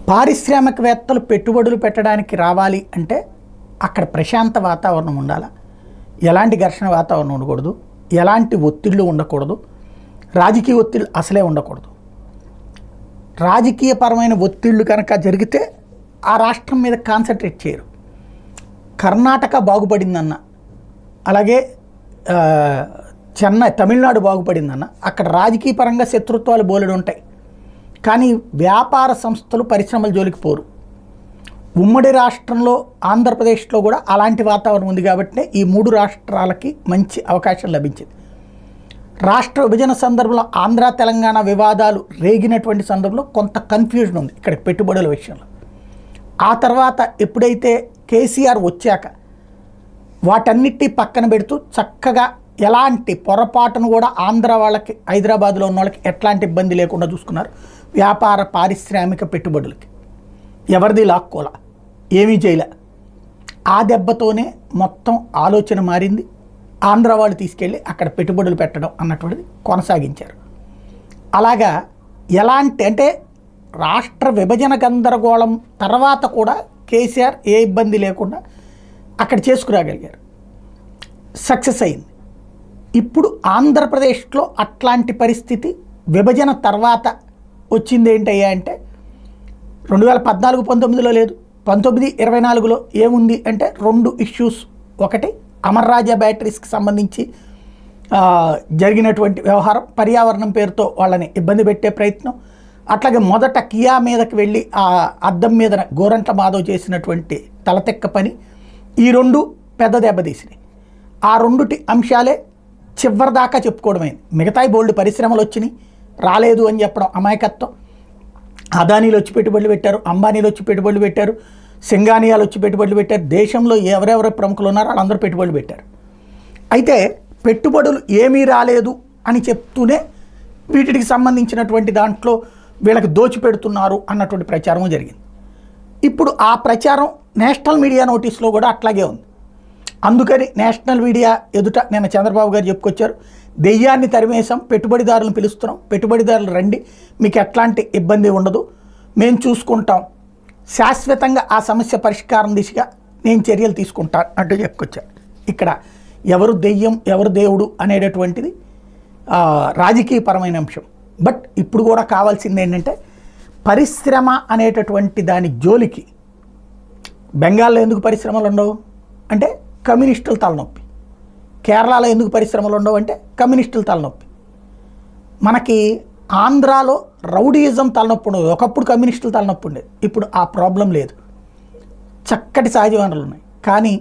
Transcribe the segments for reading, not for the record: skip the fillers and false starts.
పారిశ్రామికవేత్తలు పెట్టుబడులు పెట్టడానికి రావాలి అంటే అక్కడ ప్రశాంత వాతావరణం ఉండాలి. ఎలాంటి ఘర్షణ వాతావరణం ఉండకూడదు, ఎలాంటి ఒత్తిళ్లు ఉండకూడదు, రాజకీయ ఒత్తిళ్లు అసలే ఉండకూడదు. రాజకీయపరమైన ఒత్తిళ్లు కనుక జరిగితే ఆ రాష్ట్రం మీద కాన్సన్ట్రేట్ చేయరు. కర్ణాటక బాగుపడిందన్న, అలాగే తమిళనాడు బాగుపడిందన్న అక్కడ రాజకీయ పరంగా శత్రుత్వాలు బోలెడు ఉంటాయి, కానీ వ్యాపార సంస్థలు పరిశ్రమల జోలికి పోరు. ఉమ్మడి రాష్ట్రంలో ఆంధ్రప్రదేశ్లో కూడా అలాంటి వాతావరణం ఉంది కాబట్టి ఈ మూడు రాష్ట్రాలకి మంచి అవకాశం లభించింది. రాష్ట్ర విభజన సందర్భంలో ఆంధ్ర తెలంగాణ వివాదాలు రేగినటువంటి సందర్భంలో కొంత కన్ఫ్యూజన్ ఉంది ఇక్కడ పెట్టుబడుల విషయంలో. ఆ తర్వాత ఎప్పుడైతే కేసీఆర్ వచ్చాక వాటన్నిటి పక్కన పెడుతూ చక్కగా ఎలాంటి పొరపాటును కూడా ఆంధ్ర వాళ్ళకి, హైదరాబాద్లో ఉన్న వాళ్ళకి ఎట్లాంటి ఇబ్బంది లేకుండా చూసుకున్నారు. వ్యాపార పారిశ్రామిక పెట్టుబడులకి ఎవరిది లాక్కోలా, ఏమీ చేయలే. ఆ దెబ్బతోనే మొత్తం ఆలోచన మారింది. ఆంధ్ర వాళ్ళు తీసుకెళ్ళి అక్కడ పెట్టుబడులు పెట్టడం అన్నటువంటిది కొనసాగించారు. అలాగా ఎలాంటి అంటే రాష్ట్ర విభజన గందరగోళం తర్వాత కూడా కేసీఆర్ ఏ ఇబ్బంది లేకుండా అక్కడ చేసుకురాగలిగారు, సక్సెస్ అయింది. ఇప్పుడు ఆంధ్రప్రదేశ్లో అట్లాంటి పరిస్థితి విభజన తర్వాత వచ్చింది ఏంటయ్యా అంటే 2014-19లో లేదు, 19-24లో ఏముంది అంటే రెండు ఇష్యూస్. ఒకటి అమర్ రాజా బ్యాటరీస్కి సంబంధించి జరిగినటువంటి వ్యవహారం, పర్యావరణం పేరుతో వాళ్ళని ఇబ్బంది పెట్టే ప్రయత్నం. అట్లాగే మొదట కియా మీదకి వెళ్ళి ఆ అద్దం మీద గోరంట్ల మాధవ్ చేసినటువంటి తలతెక్క పని, ఈ రెండు పెద్ద దెబ్బతీసినాయి. ఆ రెండుటి అంశాలే చివరిదాకా చెప్పుకోవడమైంది. మిగతాయి బోల్డ్ పరిశ్రమలు వచ్చినాయి, రాలేదు అని చెప్పడం అమాయకత్వం. అదానీలు వచ్చి పెట్టుబడులు పెట్టారు, అంబానీలు వచ్చి పెట్టుబడులు పెట్టారు, సింగానియాలు వచ్చి పెట్టుబడులు పెట్టారు. దేశంలో ఎవరెవరు ప్రముఖులు ఉన్నారో వాళ్ళందరూ పెట్టుబడులు పెట్టారు. అయితే పెట్టుబడులు ఏమీ రాలేదు అని చెప్తూనే వీటికి సంబంధించినటువంటి దాంట్లో వీళ్ళకి దోచిపెడుతున్నారు అన్నటువంటి ప్రచారం జరిగింది. ఇప్పుడు ఆ ప్రచారం నేషనల్ మీడియా నోటీస్లో కూడా అట్లాగే ఉంది. అందుకని నేషనల్ మీడియా ఎదుట నిన్న చంద్రబాబు గారు చెప్పుకొచ్చారు, దెయ్యాన్ని తరిమేశాం, పెట్టుబడిదారులను పిలుస్తున్నాం, పెట్టుబడిదారులు రండి, మీకు ఎట్లాంటి ఇబ్బంది ఉండదు, మేము చూసుకుంటాం, శాశ్వతంగా ఆ సమస్య పరిష్కారం దిశగా నేను చర్యలు తీసుకుంటాను అంటూ చెప్పుకొచ్చారు. ఇక్కడ ఎవరు దెయ్యం ఎవరు దేవుడు అనేటటువంటిది రాజకీయపరమైన అంశం. బట్ ఇప్పుడు కూడా కావాల్సింది ఏంటంటే పరిశ్రమ అనేటటువంటి దాని జోలికి బెంగాల్లో ఎందుకు పరిశ్రమలు ఉండవు అంటే కమ్యూనిస్టుల తలనొప్పి, కేరళలో ఎందుకు పరిశ్రమలు ఉండవు అంటే కమ్యూనిస్టుల తలనొప్పి, మనకి ఆంధ్రాలో రౌడీయిజం తలనొప్పి ఉండదు. ఒకప్పుడు కమ్యూనిస్టుల తలనొప్పి ఉండేది, ఇప్పుడు ఆ ప్రాబ్లం లేదు. చక్కటి సహజ వనరులు ఉన్నాయి, కానీ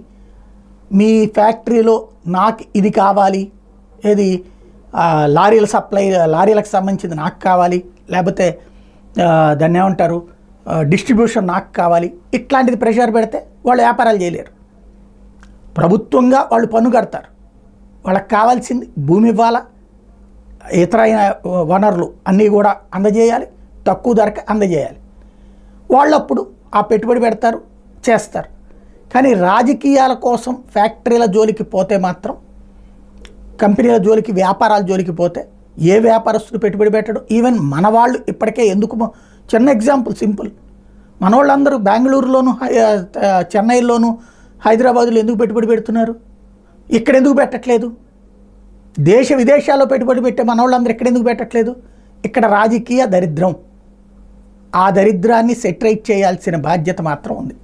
మీ ఫ్యాక్టరీలో నాకు ఇది కావాలి, ఏది లారీల సప్లై, లారీలకు సంబంధించింది నాకు కావాలి, లేకపోతే దాన్ని ఏమంటారు డిస్ట్రిబ్యూషన్ నాకు కావాలి, ఇట్లాంటిది ప్రెషర్ పెడితే వాళ్ళు వ్యాపారాలు చేయలేరు. ప్రభుత్వంగా వాళ్ళు పన్ను కడతారు, వాళ్ళకి కావాల్సింది భూమి ఇవ్వాలా, ఇతర వనరులు అన్నీ కూడా అందజేయాలి, తక్కువ ధరకు అందజేయాలి. వాళ్ళు అప్పుడు ఆ పెట్టుబడి పెడతారు, చేస్తారు. కానీ రాజకీయాల కోసం ఫ్యాక్టరీల జోలికి పోతే మాత్రం, కంపెనీల జోలికి, వ్యాపారాల జోలికి పోతే ఏ వ్యాపారస్తులు పెట్టుబడి పెట్టడు. ఈవెన్ మన వాళ్ళు ఇప్పటికే ఎందుకు, చిన్న ఎగ్జాంపుల్ సింపుల్, మన వాళ్ళందరూ బెంగళూరులోను చెన్నైలోను హైదరాబాదులో ఎందుకు పెట్టుబడి పెడుతున్నారు, ఇక్కడ ఎందుకు పెట్టట్లేదు? దేశ విదేశాల్లో పెట్టుబడి పెట్టే మన వాళ్ళందరూ ఇక్కడ ఎందుకు పెట్టట్లేదు? ఇక్కడ రాజకీయ దరిద్రం, ఆ దరిద్రాన్ని సెటిరైట్ చేయాల్సిన బాధ్యత మాత్రం ఉంది.